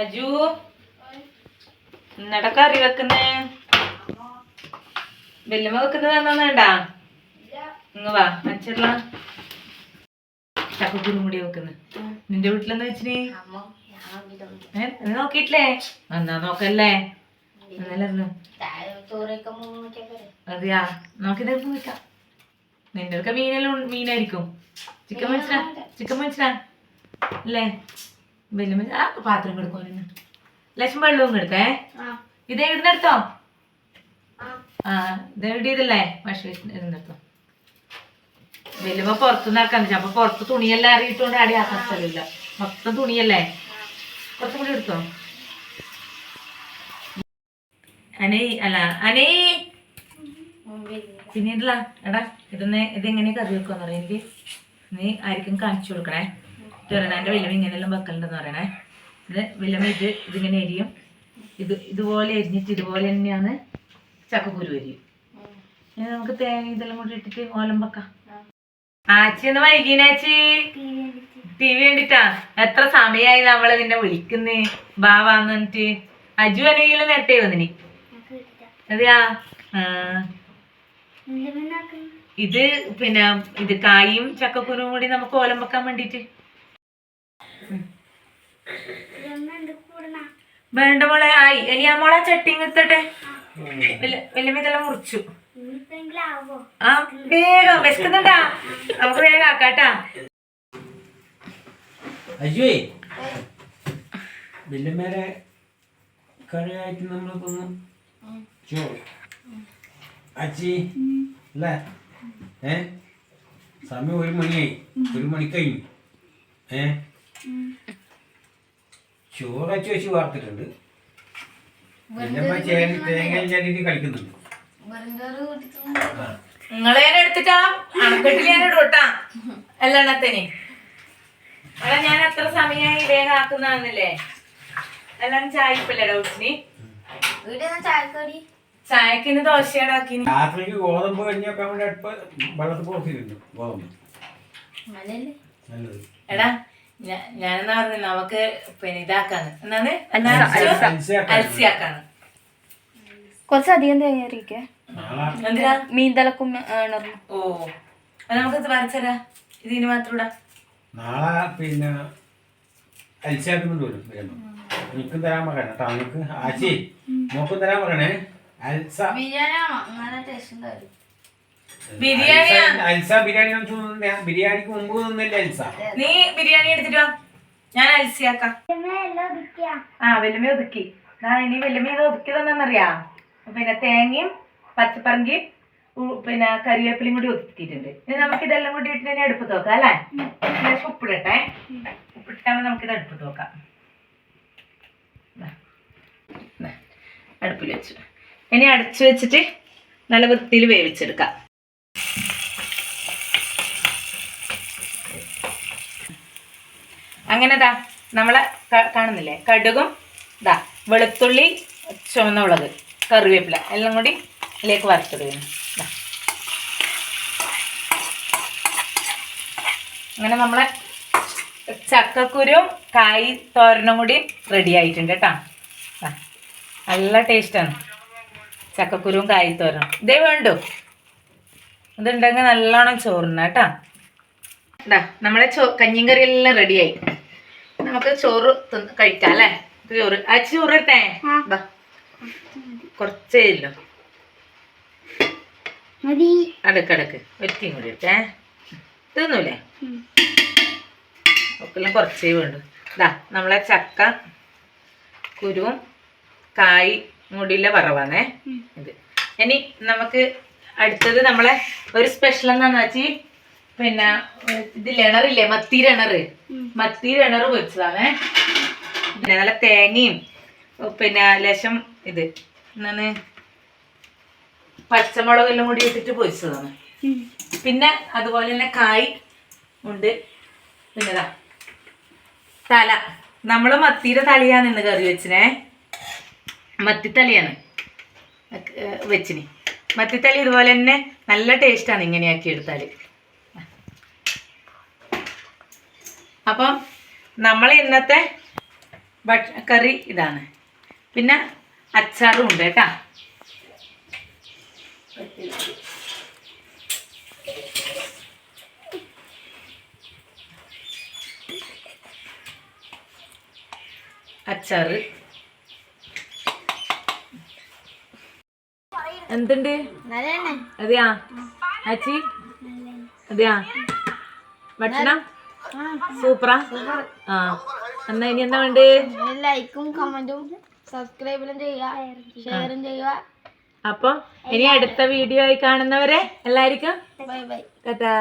അജു എന്നട കറി വെക്കുന്നേ? വെല്ലുമ്മ വെക്കുന്നത് തന്നാണ്ടാ? ഇങ്ങ് വാ അച്ഛല്ല ചക്കക്കുരും കൂടി വെക്കുന്നു. നിന്റെ വീട്ടിലെന്താ വെച്ചിന്? നോക്കിട്ടില്ലേ? എന്നാ നോക്കല്ലേ. അതെയാ, നോക്കിട്ട് വെക്കാം. നിന്റെ ഒക്കെ മീനായിരിക്കും. ചിക്കൻ മനസ്സിലാ അല്ലേ? വെല്ലുമ്മ ആ പാത്രം കൊടുക്കും. ലക്ഷം വെള്ളവും എടുത്തേ. ഇതേ ഇടുന്നെടുത്തോ. ആ ഇത് ഇടിയതല്ലേ പക്ഷേ ഇരുന്നെടുത്തോ. വെല്ലുമ്മ പുറത്തുനിന്ന് ആക്കാന്ന്. അപ്പൊ പുറത്ത് തുണിയെല്ലാം അറിയിട്ടോണ്ട് അടി ആക്കാൻ സ്ഥലമില്ല. മൊത്തം തുണിയല്ലേ. കുറച്ചും കൂടി എടുത്തോ. അനേ അല്ല അനേ പിന്നീടല്ല എടാ ഇതെങ്ങനെ കറി വെക്കുമെന്ന് പറയാം. എനിക്ക് നീ ആർക്കും കാണിച്ചു കൊടുക്കണേ. ചെറുനാൻ്റെ വെല്ലുമ്മ ഇങ്ങനെയെല്ലാം വെക്കലുണ്ടെന്ന് പറയണേ. ഇത് വെല്ലുമ്മ ഇതിങ്ങനെ എരിയും. ഇതുപോലെ എരിഞ്ഞിട്ട് ഇതുപോലെ തന്നെയാണ് ചക്കക്കുരു എരിയും. ഇനി നമുക്ക് തേങ്ങ ഇതെല്ലാം കൂടി ഇട്ടിട്ട് ഓലം വെക്കാം. ആച്ചി ഒന്ന് വൈകീനാച്ചി ടി വി കണ്ടിട്ടാ. എത്ര സമയമായി നമ്മള് നിന്നെ വിളിക്കുന്നേ ബാവാന്ന് പറഞ്ഞിട്ട്. അജു അല്ലെങ്കിലും നേരത്തെ വന്നിനി. അതെയാ. ഇത് പിന്നെ ഇത് കായും ചക്കക്കുരും കൂടി നമുക്ക് ഓലം വെക്കാൻ വേണ്ടിട്ട്. വേണ്ട മോളെ ആയി. ഇനി ആ മോളെ ചട്ടിങ് എത്തട്ടെ. വലിയ ഇതെല്ലാം മുറിച്ചു. ആ വേഗം വിശക്കുന്നുണ്ടാ? നമുക്ക് വേഗം ആക്കാട്ടാ. അയ്യേ വല്യമ്മേരെ കറിയായിട്ട് നമ്മൾ തിന്നു ചോറ് അച്ചി അല്ലേ? സമയം 1 മണിയായി. 1 മണി കഴിഞ്ഞു. ചോറ് അച്ചി വെച്ച് വാർത്തിട്ടുണ്ട്. വല്യമ്മ തേങ്ങ ചാട്ടിട്ട് കളിക്കുന്നുണ്ട്. നിങ്ങളെ ഞാൻ എടുത്തിട്ടാ അണക്കെട്ടിൽ ഞാൻ ഇടൂട്ടാ എല്ലെണ്ണത്തിന്. അല്ല ഞാൻ എത്ര സമയമായി വേഗം ആക്കുന്നതാന്നില്ലേ. എല്ലാം ചായപ്പല്ലേടാ വീട്ടിന്. ചായക്ക് ഇന്ന് ദോശയാണ് ആക്കിന്. രാത്രിക്ക് ഗോതമ്പ് കഴിഞ്ഞൊക്കെ അടുപ്പ് വെള്ളത്തിൽ പോക്കിട്ടുണ്ട്. ഗോതമ്പ് എടാ ഞാനെന്നാ പറഞ്ഞു നമുക്ക് പിന്നെ ഇതാക്കാന്ന് എന്നാണ് അലസിയാക്കാന്ന്. കുറച്ചധികം തേങ്ങ അറിയിക്കേ. എന്തിനാ? മീൻ തലക്കും. ഓ അത് നമുക്ക് വരച്ചരാ. ഇതിന് മാത്രം ഇടാ. നാളെ പിന്നെ അൽസാക്കുന്നുണ്ട് വരും. എനിക്കും തരാൻ പറയണേ കേട്ടോ. നിങ്ങൾക്ക് ആച്ചി നോക്കും തരാൻ പറയണേ. അൽസ ബിരിയാണി ബിരിയാണിക്ക് മുമ്പ് നിന്നില്ല അൽസ. നീ ബിരിയാണി എടുത്തിട്ടോ. ഞാൻ അൽസിയാക്കാം. ആ വെല്ലുമ്മ ഒതുക്കി. ഇനി വെല്ലുമ്മ ഇത് ഒതുക്കി തന്നെന്നറിയാ. പിന്നെ തേങ്ങയും പച്ചപ്പറങ്കിയും പിന്നെ കരിവേപ്പിലയും കൂടി ഒതുക്കിയിട്ടുണ്ട്. ഇനി നമുക്ക് ഇതെല്ലാം കൂടി ഇട്ടിട്ട് അടുപ്പത്ത് നോക്കാം അല്ലേ? ഉപ്പിടട്ടെ. ഉപ്പിട്ടാകുമ്പോൾ നമുക്കിത് അടുപ്പത്ത് നോക്കാം. അടുപ്പിൽ വെച്ചു. ഇനി അടച്ചു വെച്ചിട്ട് നല്ല വൃത്തിയിൽ വേവിച്ചെടുക്കാം. അങ്ങനെതാ നമ്മളെ കാണുന്നില്ലേ കടുകും ഇതാ വെളുത്തുള്ളി ചുവന്ന മുളക് കറിവേപ്പില എല്ലാം കൂടി ഇതിലേക്ക് വറുത്തിടുകയാണ്. അങ്ങനെ നമ്മളെ ചക്കക്കുരും കായ് തോരനും കൂടി റെഡി ആയിട്ടുണ്ട് കേട്ടോ. നല്ല ടേസ്റ്റാണ് ചക്കക്കുരും കായ് തോരനും. ഇതേ വേണ്ടു. ഇതുണ്ടെങ്കിൽ നല്ലോണം ചോറുന്ന കേട്ടോ. ഇതാ നമ്മളെ കഞ്ഞിയും കറിയെല്ലാം റെഡിയായി. നമുക്ക് ചോറ് കഴിക്കാം അല്ലേ? ചോറ് അച്ഛൻ ചോറ് എടുത്തേ. കുറച്ചേ ഇല്ലോ. അടക്കടക്ക് ഒറ്റയും കൂടി എടുത്തേ. തിന്നൂലേ? ഒക്കെല്ലാം കുറച്ചേ വേണ്ടു. ഇതാ നമ്മളെ ചക്ക കുരുവും കായ് മുടിയിലെ വറവാണേ ഇത്. ഇനി നമുക്ക് അടുത്തത് നമ്മളെ ഒരു സ്പെഷ്യൽ എന്താന്ന് വെച്ചി പിന്നെ ഇതിൽ ഇണറില്ലേ മത്തീര പൊരിച്ചതാണേ. പിന്നെ നല്ല തേങ്ങയും പിന്നെ ലേശം ഇത് എന്നാണ് പച്ചമുളകെല്ലാം കൂടി ഇട്ടിട്ട് പൊരിച്ചതാണ്. പിന്നെ അതുപോലെ തന്നെ കായ് ഉണ്ട്. പിന്നെ തല നമ്മൾ മത്തീര തലയാണ് ഇന്ന് കറി വെച്ചിനെ. മത്തിത്തലയാണ് വെച്ചിന്. മത്തിത്തലി ഇതുപോലെ തന്നെ നല്ല ടേസ്റ്റാണ് ഇങ്ങനെയാക്കി എടുത്താൽ. അപ്പം നമ്മൾ ഇന്നത്തെ കറി ഇതാണ്. പിന്നെ അച്ചാറും ഉണ്ട് കേട്ടാ. അച്ചാറ് എന്തുണ്ട്? അതെയാ ആച്ചി? അതെയാ ഭക്ഷണം സൂപ്പറാ? ആ എന്നാ ഇനി എന്താ വേണ്ടേ? ലൈക്കും കമന്റും സബ്സ്ക്രൈബും ചെയ്യുക, ഷെയറും ചെയ്യുക. അപ്പം ഇനി അടുത്ത വീഡിയോ ആയി കാണുന്നവരെ എല്ലാവർക്കും ബൈ ബൈ. ടാറ്റാ.